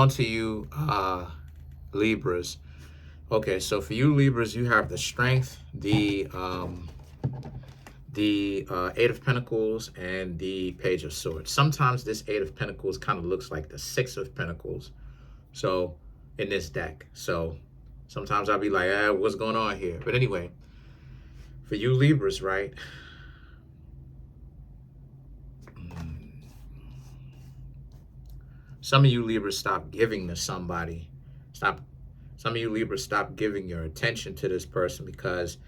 On to you, Libras. Okay, so for you Libras, you have the strength, the Eight of Pentacles, and the Page of Swords. Sometimes this Eight of Pentacles kind of looks like the Six of Pentacles. So in this deck, so sometimes I'll be like, what's going on here? But anyway, for you Libras, right? Some of you Libras stop giving to somebody. Some of you Libras stop giving your attention to this person because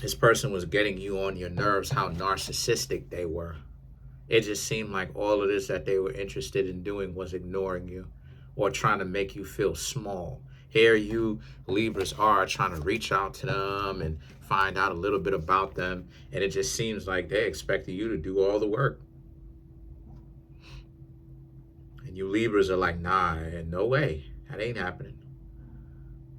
this person was getting you on your nerves, how narcissistic they were. It just seemed like all of this that they were interested in doing was ignoring you or trying to make you feel small. Here you Libras are trying to reach out to them and find out a little bit about them, and it just seems like they expected you to do all the work. And you Libras are like, nah, no way, that ain't happening.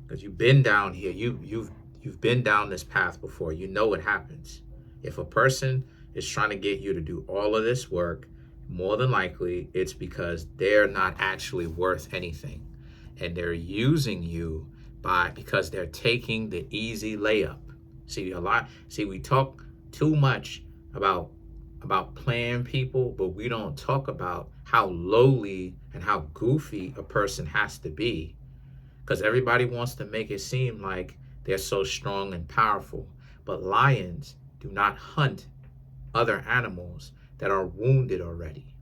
Because you've been down here, you've been down this path before. You know what happens. If a person is trying to get you to do all of this work, more than likely it's because they're not actually worth anything. And they're using you because they're taking the easy layup. See, we talk too much about playing people, but we don't talk about how lowly and how goofy a person has to be. Because everybody wants to make it seem like they're so strong and powerful. But lions do not hunt other animals that are wounded already.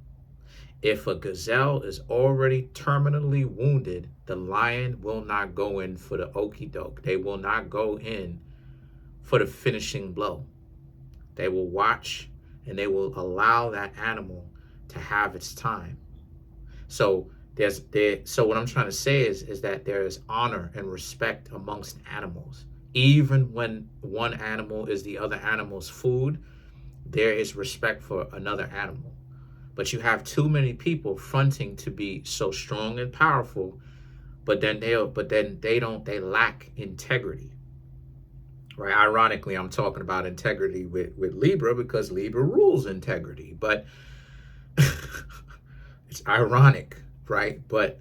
If a gazelle is already terminally wounded, the lion will not go in for the okie doke. They will not go in for the finishing blow. They will watch and they will allow that animal to have its time. So what I'm trying to say is that there is honor and respect amongst animals. Even when one animal is the other animal's food, there is respect for another animal. But you have too many people fronting to be so strong and powerful, but then they lack integrity. Right? Ironically, I'm talking about integrity with Libra because Libra rules integrity, but it's ironic, right? But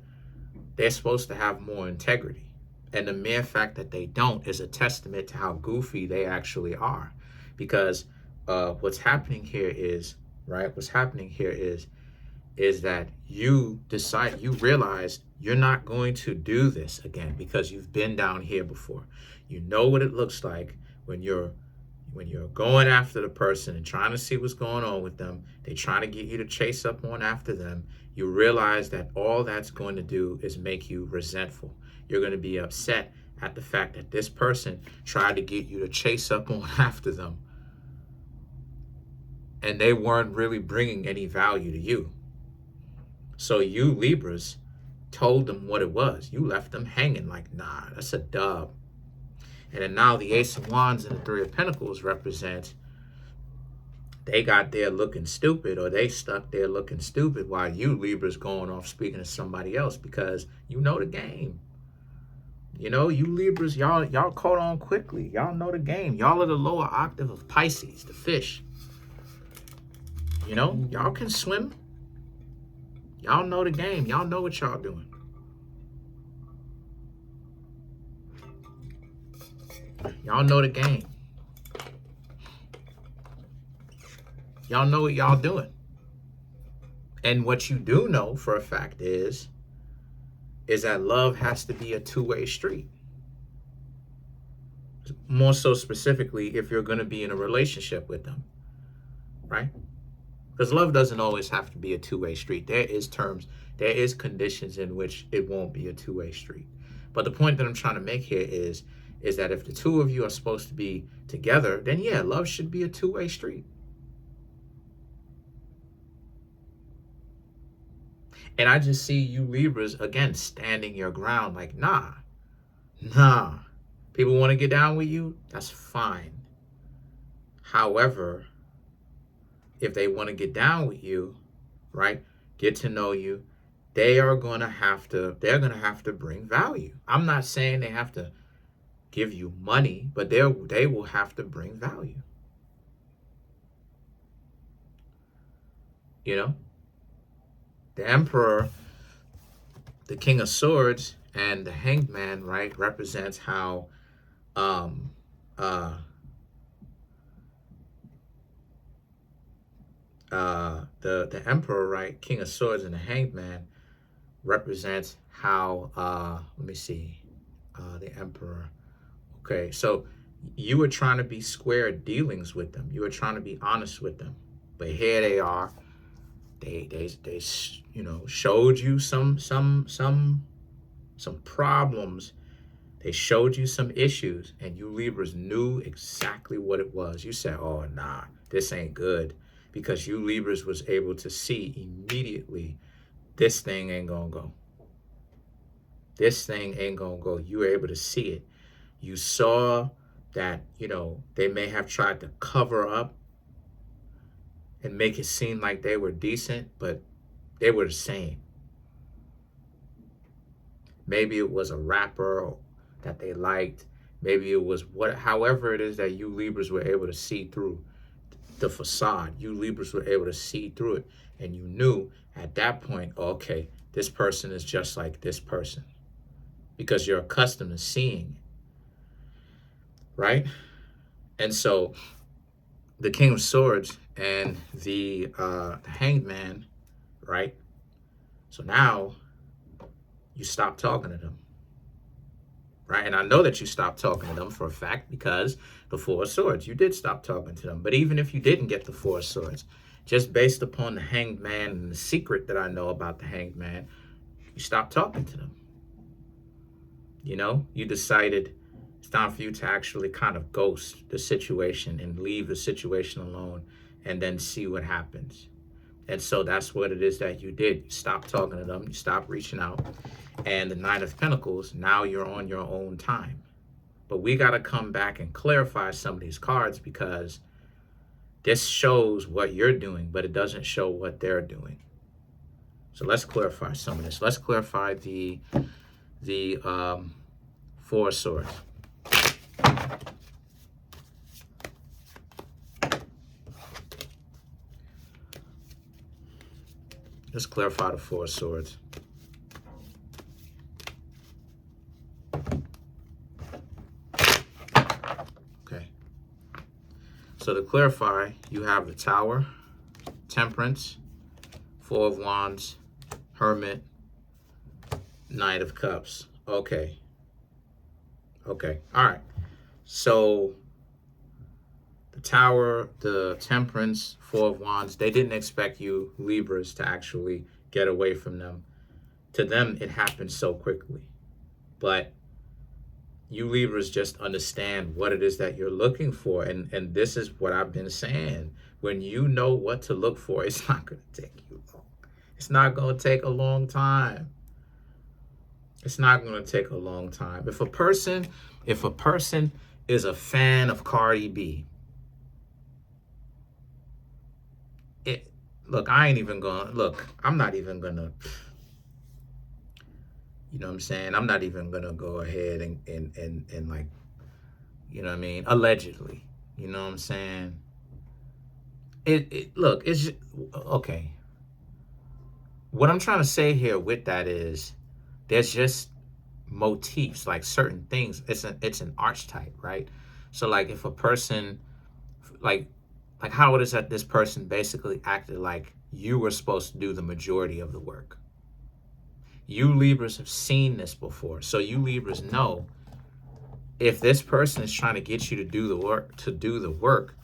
they're supposed to have more integrity. And the mere fact that they don't is a testament to how goofy they actually are. Because what's happening here is that you realize you're not going to do this again because you've been down here before. You know what it looks like when you're going after the person and trying to see what's going on with them. They're trying to get you to chase up on after them. You realize that all that's going to do is make you resentful. You're going to be upset at the fact that this person tried to get you to chase up on after them, and they weren't really bringing any value to you. So you Libras told them what it was. You left them hanging like, nah, that's a dub. And then now the Ace of Wands and the Three of Pentacles represent they got there looking stupid, or they stuck there looking stupid while you Libras going off speaking to somebody else because you know the game. You know, you Libras, y'all caught on quickly. Y'all know the game. Y'all are the lower octave of Pisces, the fish. You know, y'all can swim. Y'all know the game. Y'all know what y'all doing. Y'all know the game. Y'all know what y'all doing. And what you do know for a fact is that love has to be a two-way street. More so specifically if you're going to be in a relationship with them, right? Because love doesn't always have to be a two-way street. There is conditions in which it won't be a two-way street. But the point that I'm trying to make here is that if the two of you are supposed to be together, then yeah, love should be a two-way street. And I just see you Libras, again, standing your ground like, nah. People want to get down with you, that's fine. However, if they want to get down with you, right, get to know you, they're going to have to bring value. I'm not saying they have to give you money, but they will have to bring value. You know? The Emperor the King of Swords and the Hanged Man, right, represents how the Emperor, right, King of Swords and the Hanged Man represents how let me see, the Emperor. Okay, so you were trying to be square dealings with them. You were trying to be honest with them, but here they are. They you know, showed you some problems. They showed you some issues, and you Libras knew exactly what it was. You said, "Oh, nah, this ain't good," because you Libras was able to see immediately, this thing ain't gonna go. This thing ain't gonna go. You were able to see it. You saw that, you know, they may have tried to cover up and make it seem like they were decent, but they were the same. Maybe it was a rapper that they liked. Maybe it was however it is that you Libras were able to see through the facade. You Libras were able to see through it. And you knew at that point, okay, this person is just like this person. Because you're accustomed to seeing it, right? And so the King of Swords and the Hanged Man, right? So now you stop talking to them, right? And I know that you stopped talking to them for a fact, because the Four of Swords, you did stop talking to them. But even if you didn't get the Four of Swords, just based upon the Hanged Man and the secret that I know about the Hanged Man, you stopped talking to them. You know, you decided it's time for you to actually kind of ghost the situation and leave the situation alone and then see what happens. And so that's what it is that you did. You stopped talking to them. You stopped reaching out. And the Nine of Pentacles, now you're on your own time. But we got to come back and clarify some of these cards, because this shows what you're doing, but it doesn't show what they're doing. So let's clarify some of this. Let's clarify the Four of Swords. Let's clarify the Four of Swords. Okay. So to clarify, you have the Tower, Temperance, Four of Wands, Hermit, Knight of Cups. Okay. Okay. All right. So the Tower, the Temperance, Four of Wands, they didn't expect you Libras to actually get away from them. To them, it happened so quickly. But you Libras just understand what it is that you're looking for. And this is what I've been saying. When you know what to look for, it's not going to take you long. It's not going to take a long time. It's not going to take a long time. If a person is a fan of Cardi B, look, I'm not even going to, you know what I'm saying? I'm not even going to go ahead and like, you know what I mean? Allegedly, you know what I'm saying? Look, it's just, okay. What I'm trying to say here with that is, there's just motifs, like certain things. It's an archetype, right? So like if a person, like how it is that this person basically acted like you were supposed to do the majority of the work. You Libras have seen this before. So you Libras know, if this person is trying to get you to do the work,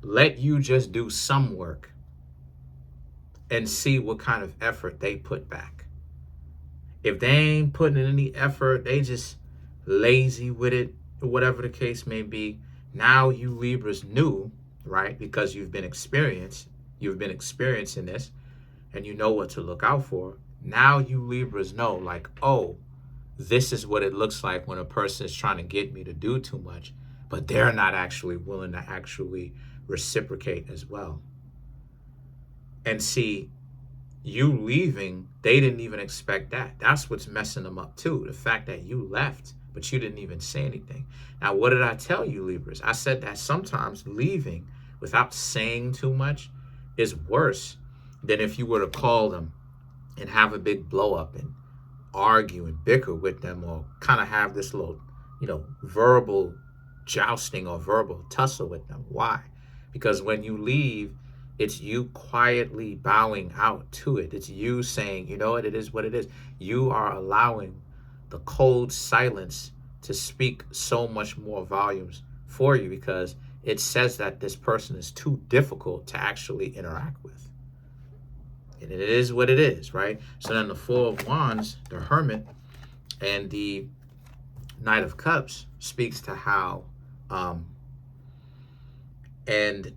let you just do some work and see what kind of effort they put back. If they ain't putting in any effort, they just lazy with it, or whatever the case may be. Now you Libras knew, right? Because you've been experiencing this, and you know what to look out for. Now you Libras know, like, oh, this is what it looks like when a person is trying to get me to do too much, but they're not actually willing to actually reciprocate as well. And see, you leaving, they didn't even expect that. That's what's messing them up too. The fact that you left, but you didn't even say anything. Now, what did I tell you, Libras? I said that sometimes leaving without saying too much is worse than if you were to call them and have a big blow up and argue and bicker with them, or kind of have this little, verbal jousting or verbal tussle with them. Why? Because when you leave, it's you quietly bowing out to it. It's you saying, you know what, it is what it is. You are allowing the cold silence to speak so much more volumes for you, because it says that this person is too difficult to actually interact with. And it is what it is, right? So then the Four of Wands, the Hermit, and the Knight of Cups speaks to how, and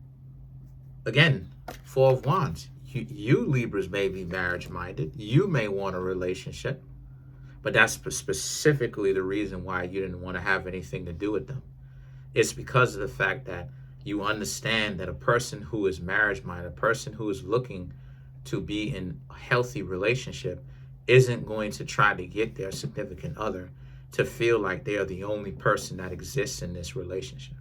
again, Four of Wands, you Libras may be marriage-minded. You may want a relationship, but that's specifically the reason why you didn't want to have anything to do with them. It's because of the fact that you understand that a person who is marriage-minded, a person who is looking to be in a healthy relationship, isn't going to try to get their significant other to feel like they are the only person that exists in this relationship.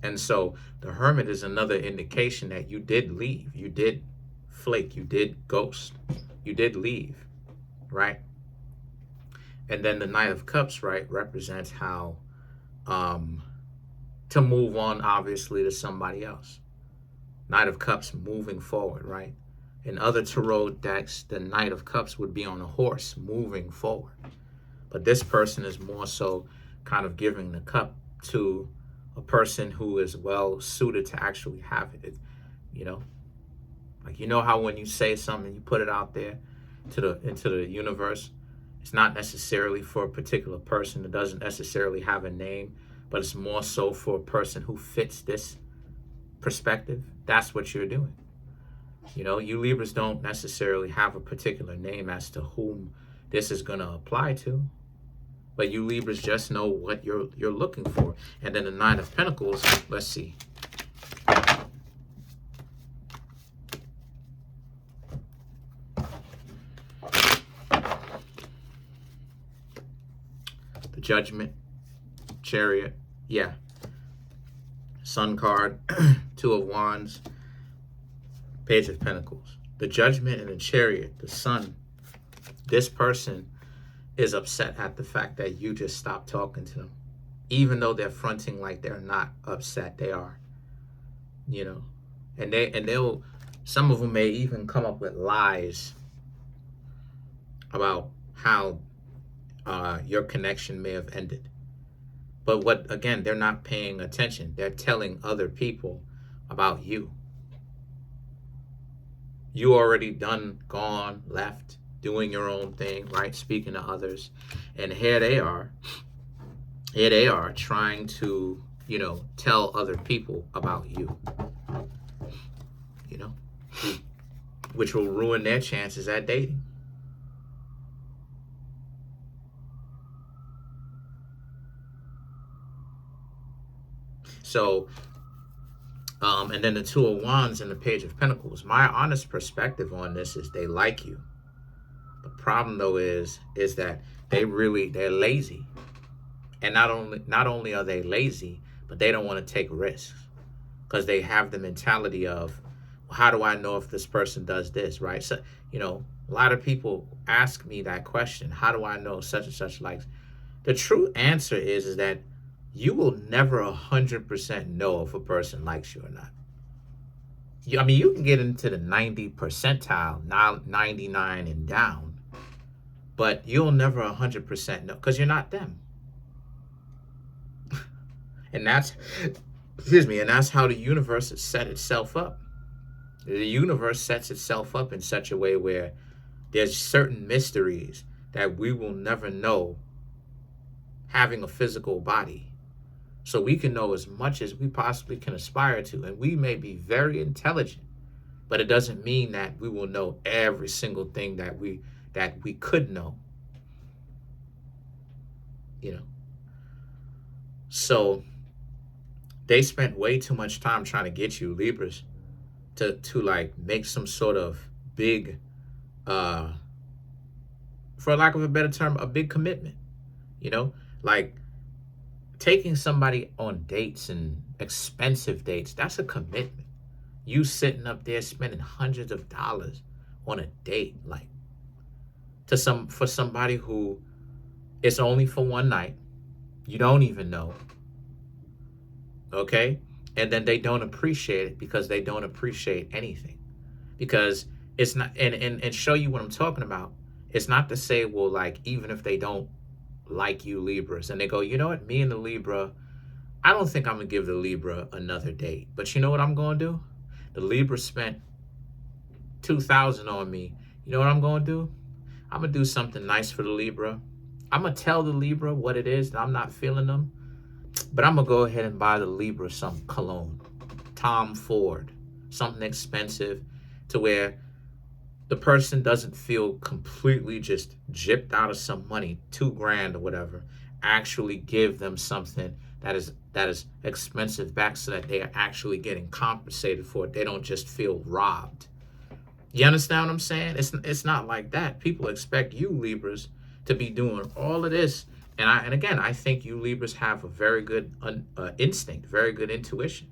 And so the Hermit is another indication that you did leave, you did flake, you did ghost, you did leave, right? And then the Knight of Cups, right, represents how to move on, obviously, to somebody else. Knight of Cups moving forward, right? In other tarot decks, the Knight of Cups would be on a horse moving forward. But this person is more so kind of giving the cup to a person who is well suited to actually have it. Like, how when you say something, you put it out there into the universe, it's not necessarily for a particular person. It doesn't necessarily have a name, but it's more so for a person who fits this perspective. That's what you're doing. You Libras don't necessarily have a particular name as to whom this is going to apply to, but you Libras just know what you're looking for. And then the Nine of Pentacles, let's see. The Judgment, Chariot, yeah. Sun card, Two of Wands, Page of Pentacles. The Judgment and the Chariot, the Sun. This person is upset at the fact that you just stopped talking to them. Even though they're fronting like they're not upset, they are. And they'll, some of them may even come up with lies about how your connection may have ended. But again, they're not paying attention. They're telling other people about you. You already done, gone, left, doing your own thing, right? Speaking to others. And here they are trying to, tell other people about you, which will ruin their chances at dating. So, and then the Two of Wands and the Page of Pentacles. My honest perspective on this is they like you. The problem though is that they're lazy. And not only are they lazy, but they don't want to take risks, because they have the mentality of, well, how do I know if this person does this, right? So, a lot of people ask me that question. How do I know such and such likes? The true answer is that you will never 100% know if a person likes you or not. You can get into the 90 percentile, 99 and down, but you'll never 100% know, because you're not them. And that's how the universe has set itself up. The universe sets itself up in such a way where there's certain mysteries that we will never know having a physical body. So we can know as much as we possibly can aspire to. And we may be very intelligent, but it doesn't mean that we will know every single thing that we could know. So they spent way too much time trying to get you Libras to like make some sort of big, for lack of a better term, a big commitment. Like taking somebody on dates and expensive dates, that's a commitment. You sitting up there spending hundreds of dollars on a date, like for somebody who it's only for one night. You don't even know. Okay? And then they don't appreciate it because they don't appreciate anything. Because it's not, and show you what I'm talking about. It's not to say, well, like, even if they don't like you Libras and they go, you know what, me and the Libra, I don't think I'm gonna give the Libra another date. But you know what I'm gonna do? The Libra spent $2,000 on me. You know what I'm gonna do? I'm gonna do something nice for the Libra. I'm gonna tell the Libra what it is that I'm not feeling them. But I'm gonna go ahead and buy the Libra some cologne, Tom Ford, something expensive, to where the person doesn't feel completely just gypped out of some money, $2,000 or whatever. Actually give them something that is expensive back, so that they are actually getting compensated for it. They don't just feel robbed. You understand what I'm saying? It's not like that. People expect you Libras to be doing all of this. And again, I think you Libras have a very good instinct, very good intuition.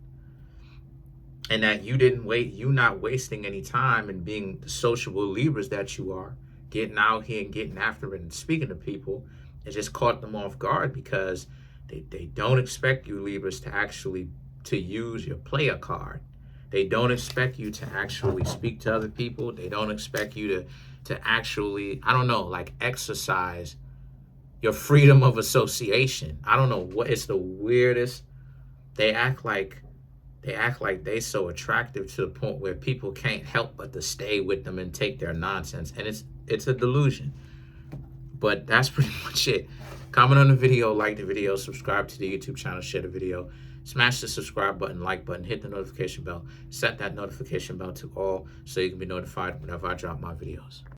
And that you not wasting any time and being the sociable Libras that you are, getting out here and getting after it and speaking to people, it just caught them off guard because they don't expect you Libras to actually to use your player card. They don't expect you to actually speak to other people. They don't expect you to actually, I don't know, like exercise your freedom of association. I don't know what, it's the weirdest. They act like they so attractive to the point where people can't help but to stay with them and take their nonsense. And it's a delusion. But that's pretty much it. Comment on the video, like the video, subscribe to the YouTube channel, share the video, smash the subscribe button, like button, hit the notification bell, set that notification bell to all so you can be notified whenever I drop my videos.